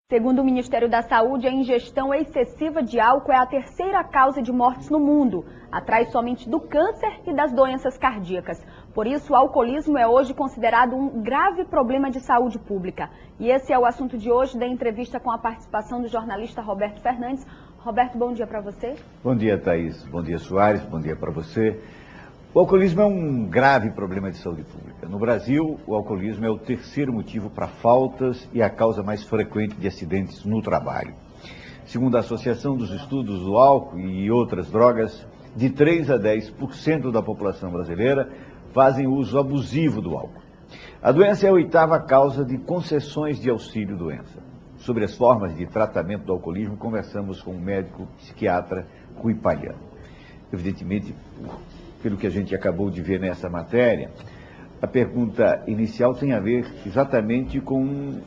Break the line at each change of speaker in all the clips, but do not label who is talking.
Segundo o Ministério da Saúde, a ingestão excessiva de álcool é a terceira causa de mortes no mundo, atrás somente do câncer e das doenças cardíacas. Por isso, o alcoolismo é hoje considerado um grave problema de saúde pública. E esse é o assunto de hoje da entrevista com a participação do jornalista Roberto Fernandes. Roberto, bom dia para você.
Bom dia, Thaís. Bom dia, Soares. Bom dia para você. O alcoolismo é um grave problema de saúde pública. No Brasil, o alcoolismo é o terceiro motivo para faltas e a causa mais frequente de acidentes no trabalho. Segundo a Associação dos Estudos do Álcool e outras drogas, de 3 a 10% da população brasileira fazem uso abusivo do álcool. A doença é a oitava causa de concessões de auxílio-doença. Sobre as formas de tratamento do alcoolismo, conversamos com o médico psiquiatra Rui Palhano. Evidentemente, pelo que a gente acabou de ver nessa matéria, a pergunta inicial tem a ver exatamente com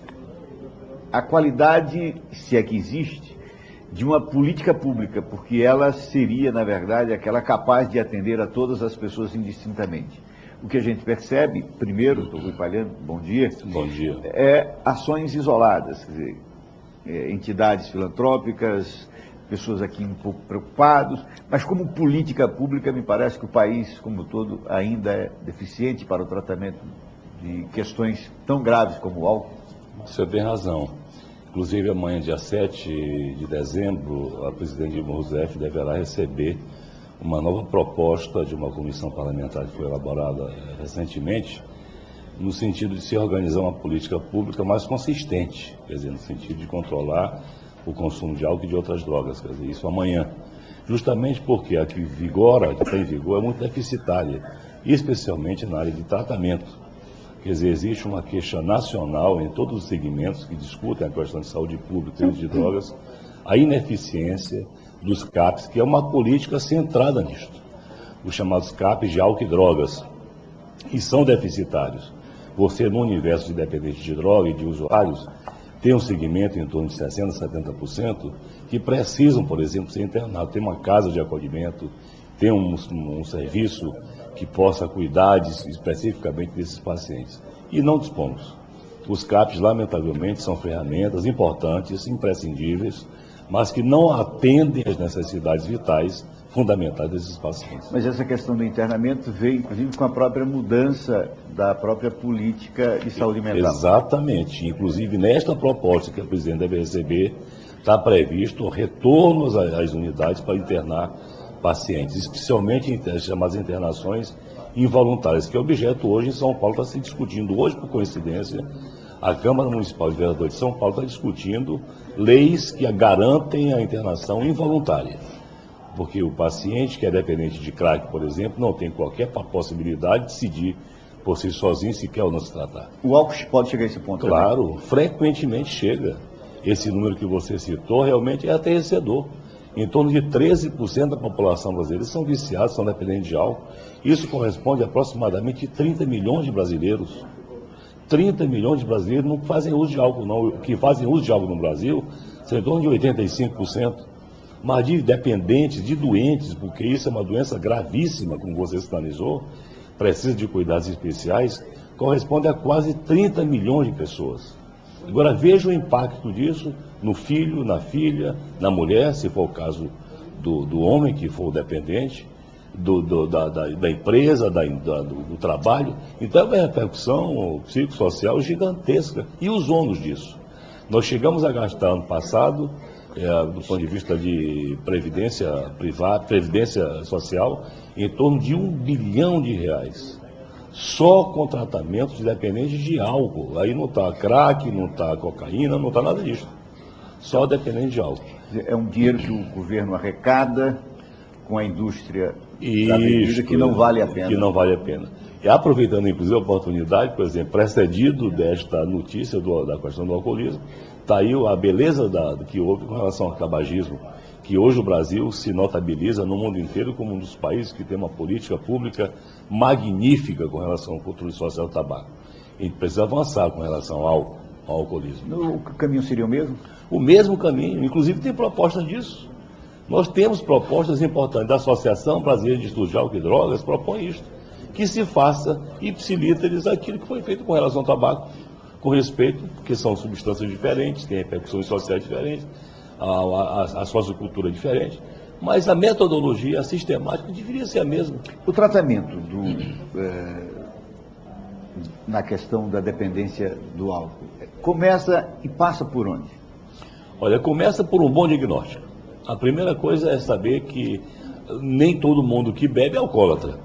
a qualidade, se é que existe, de uma política pública, porque ela seria, na verdade, aquela capaz de atender a todas as pessoas indistintamente. O que a gente percebe, primeiro, doutor Rui Palhano, bom dia.
Bom dia.
É ações isoladas, quer dizer, entidades filantrópicas, pessoas aqui um pouco preocupados, mas como política pública, me parece que o país, como um todo, ainda é deficiente para o tratamento de questões tão graves como o álcool.
Você tem razão. Inclusive, amanhã, dia 7 de dezembro, a presidente Dilma Rousseff deverá receber uma nova proposta de uma comissão parlamentar que foi elaborada recentemente, no sentido de se organizar uma política pública mais consistente, quer dizer, no sentido de controlar o consumo de álcool e de outras drogas, quer dizer, isso amanhã. Justamente porque a que está em vigor é muito deficitária, especialmente na área de tratamento. Quer dizer, existe uma queixa nacional em todos os segmentos que discutem a questão de saúde pública e de drogas, a ineficiência dos CAPs, que é uma política centrada nisto. Os chamados CAPs de álcool e drogas, e são deficitários. Você, no universo de dependentes de droga e de usuários, tem um segmento em torno de 60%, 70%, que precisam, por exemplo, ser internados, ter uma casa de acolhimento, ter um serviço que possa cuidar especificamente desses pacientes. E não dispomos. Os CAPs, lamentavelmente, são ferramentas importantes, imprescindíveis, mas que não atendem às necessidades vitais fundamentais desses pacientes.
Mas essa questão do internamento veio, inclusive, com a própria mudança da própria política de saúde mental.
Exatamente. Inclusive, nesta proposta que a presidente deve receber, está previsto o retorno às unidades para internar pacientes, especialmente as chamadas internações involuntárias, que é objeto hoje em São Paulo, está se discutindo hoje, por coincidência, a Câmara Municipal de Vereadores de São Paulo está discutindo leis que garantem a internação involuntária. Porque o paciente que é dependente de crack, por exemplo, não tem qualquer possibilidade de decidir por si sozinho se quer ou não se tratar.
O álcool pode chegar a esse ponto?
Claro,
também?
Frequentemente chega. Esse número que você citou realmente é aterrecedor. Em torno de 13% da população brasileira são viciados, são dependentes de álcool. Isso corresponde a aproximadamente 30 milhões de brasileiros. 30 milhões de brasileiros não fazem uso de álcool, não. O que fazem uso de álcool no Brasil são em torno de 85%. Mas de dependentes, de doentes, porque isso é uma doença gravíssima, como você sinalizou, precisa de cuidados especiais, corresponde a quase 30 milhões de pessoas. Agora veja o impacto disso no filho, na filha, na mulher, se for o caso do homem que for o dependente, da empresa, do trabalho. Então é uma repercussão psicossocial gigantesca. E os ônus disso? Nós chegamos a gastar ano passado, do ponto de vista de previdência privada, previdência social, em torno de R$1 bilhão, só com tratamentos de dependentes de álcool. Aí não está crack, não está cocaína, não está nada disso. Só dependente de álcool.
É um dinheiro que o governo arrecada com a indústria da bebida que não vale a pena.
Que não vale a pena. E aproveitando, inclusive, a oportunidade, por exemplo, precedido desta notícia da questão do alcoolismo, está aí a beleza que houve com relação ao tabagismo, que hoje o Brasil se notabiliza no mundo inteiro como um dos países que tem uma política pública magnífica com relação ao controle social do tabaco. A gente precisa avançar com relação ao alcoolismo.
O caminho seria o mesmo?
O mesmo caminho, inclusive tem propostas disso. Nós temos propostas importantes da Associação Brasileira de Estudos de Álcool e Drogas, propõe isto, que se faça ipsilíteres aquilo que foi feito com relação ao tabaco. com respeito, porque são substâncias diferentes, têm repercussões sociais diferentes, a sociocultura é diferente, mas a metodologia, a sistemática, deveria ser a mesma.
O tratamento na questão da dependência do álcool começa e passa por onde?
Olha, começa por um bom diagnóstico. A primeira coisa é saber que nem todo mundo que bebe é alcoólatra.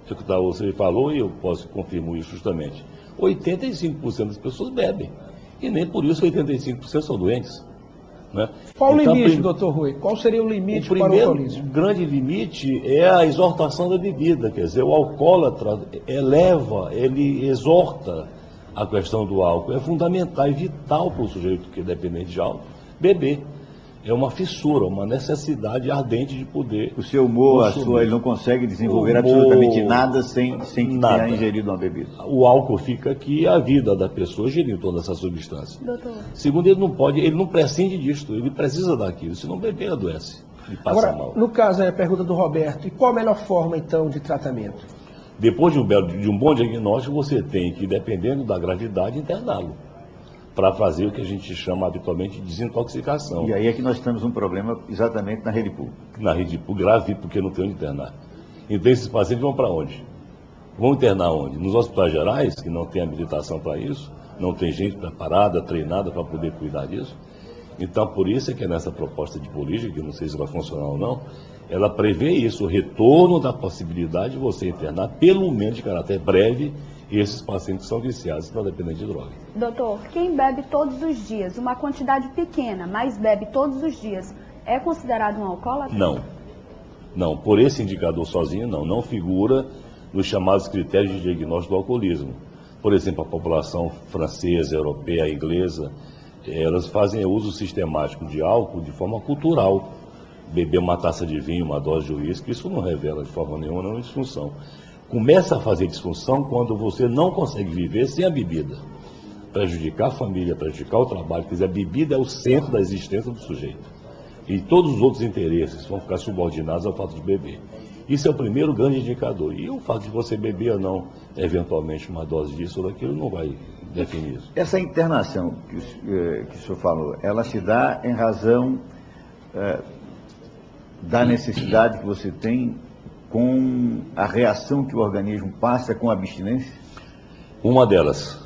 Você falou e eu posso confirmar isso justamente. 85% das pessoas bebem. E nem por isso 85% são doentes. Né?
Qual o limite, doutor Rui? Qual seria o limite para o alcoolismo?
O grande limite é a exortação da bebida. Quer dizer, o alcoólatra ele exorta a questão do álcool. É fundamental, é vital para o sujeito que é dependente de álcool beber. É uma fissura, uma necessidade ardente de poder.
O seu humor, ele não consegue desenvolver absolutamente nada sem que tenha ingerido uma bebida.
O álcool fica aqui, a vida da pessoa gerindo toda essa substância.
Doutor.
Segundo, ele não prescinde disto, ele precisa daquilo, se não beber adoece e passa
Agora,
mal.
No caso, é a pergunta do Roberto, e qual a melhor forma então de tratamento?
Depois de um bom diagnóstico, você tem que, dependendo da gravidade, interná-lo, para fazer o que a gente chama habitualmente de desintoxicação.
E aí é que nós temos um problema exatamente na rede pública.
Na rede pública, grave, porque não tem onde internar. Então esses pacientes vão para onde? Vão internar onde? Nos hospitais gerais, que não tem habilitação para isso, não tem gente preparada, treinada para poder cuidar disso. Então por isso é que nessa proposta de política, que não sei se vai funcionar ou não, ela prevê isso, o retorno da possibilidade de você internar, pelo menos de caráter breve, esses pacientes são viciados, estão dependentes de droga.
Doutor, quem bebe todos os dias, uma quantidade pequena, mas bebe todos os dias, é considerado um alcoólatra?
Não. Não, por esse indicador sozinho não figura nos chamados critérios de diagnóstico do alcoolismo. Por exemplo, a população francesa, europeia, inglesa, elas fazem uso sistemático de álcool de forma cultural. Beber uma taça de vinho, uma dose de uísque, isso não revela de forma nenhuma uma disfunção. Começa a fazer disfunção quando você não consegue viver sem a bebida. Prejudicar a família, prejudicar o trabalho, quer dizer, a bebida é o centro da existência do sujeito. E todos os outros interesses vão ficar subordinados ao fato de beber. Isso é o primeiro grande indicador. E o fato de você beber ou não, eventualmente, uma dose disso ou daquilo, não vai definir isso.
Essa internação que o senhor falou, ela se dá em razão da necessidade que você tem com a reação que o organismo passa com a abstinência?
Uma delas,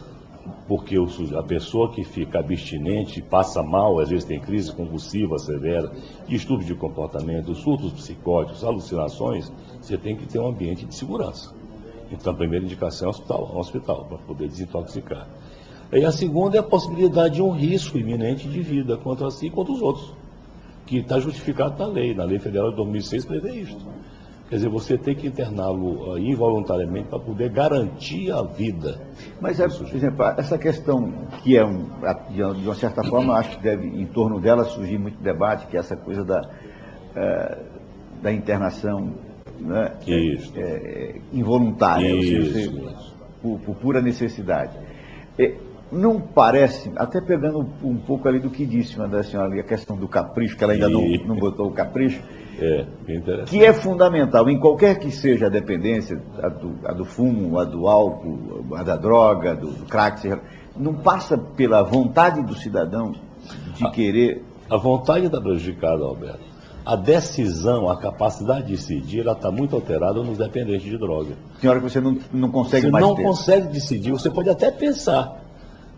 porque a pessoa que fica abstinente passa mal, às vezes tem crise convulsiva severa, distúrbios de comportamento, surtos psicóticos, alucinações, você tem que ter um ambiente de segurança. Então a primeira indicação é um hospital para poder desintoxicar. E a segunda é a possibilidade de um risco iminente de vida contra si e contra os outros, que está justificado na Lei Federal de 2006 prevê isso. Quer dizer, você tem que interná-lo involuntariamente para poder garantir a vida.
Mas, por exemplo, essa questão que de uma certa forma, acho que deve, em torno dela, surgir muito debate, que é essa coisa da internação, né, involuntária, ou seja, por pura necessidade. Não parece, até pegando um pouco ali do que disse uma da senhora ali, a questão do capricho, que ela ainda não botou o capricho, que é fundamental, em qualquer que seja a dependência, a do fumo, a do álcool, a da droga, do crack, não passa pela vontade do cidadão de querer...
A vontade está prejudicada, Alberto. A decisão, a capacidade de decidir, ela está muito alterada nos dependentes de droga.
Tem hora que você não consegue mais ter.
Você não consegue decidir, você pode até pensar,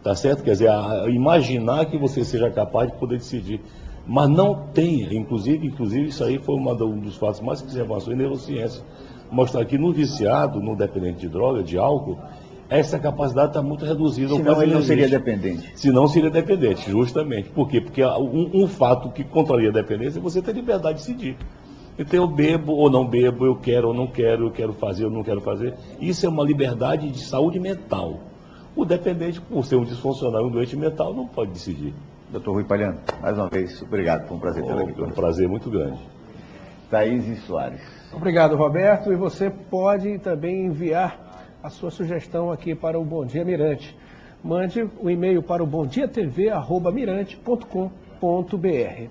tá certo? Quer dizer, imaginar que você seja capaz de poder decidir. Mas não tem, inclusive isso aí foi um dos fatos mais que se avançou em neurociência. Mostrar que no viciado, no dependente de droga, de álcool, essa capacidade está muito reduzida.
Senão ele não seria dependente.
Senão seria dependente, justamente. Por quê? Porque um fato que contraria a dependência é você ter liberdade de decidir. Então eu bebo ou não bebo, eu quero ou não quero, eu quero fazer ou não quero fazer. Isso é uma liberdade de saúde mental. O dependente, por ser um disfuncional, um doente mental, não pode decidir.
Doutor Rui Palhano, mais uma vez, obrigado, foi um prazer tê-lo aqui.
Foi um prazer muito grande.
Thaís Soares.
Obrigado, Roberto, e você pode também enviar a sua sugestão aqui para o Bom Dia Mirante. Mande o e-mail para o bomdiatv@mirante.com.br.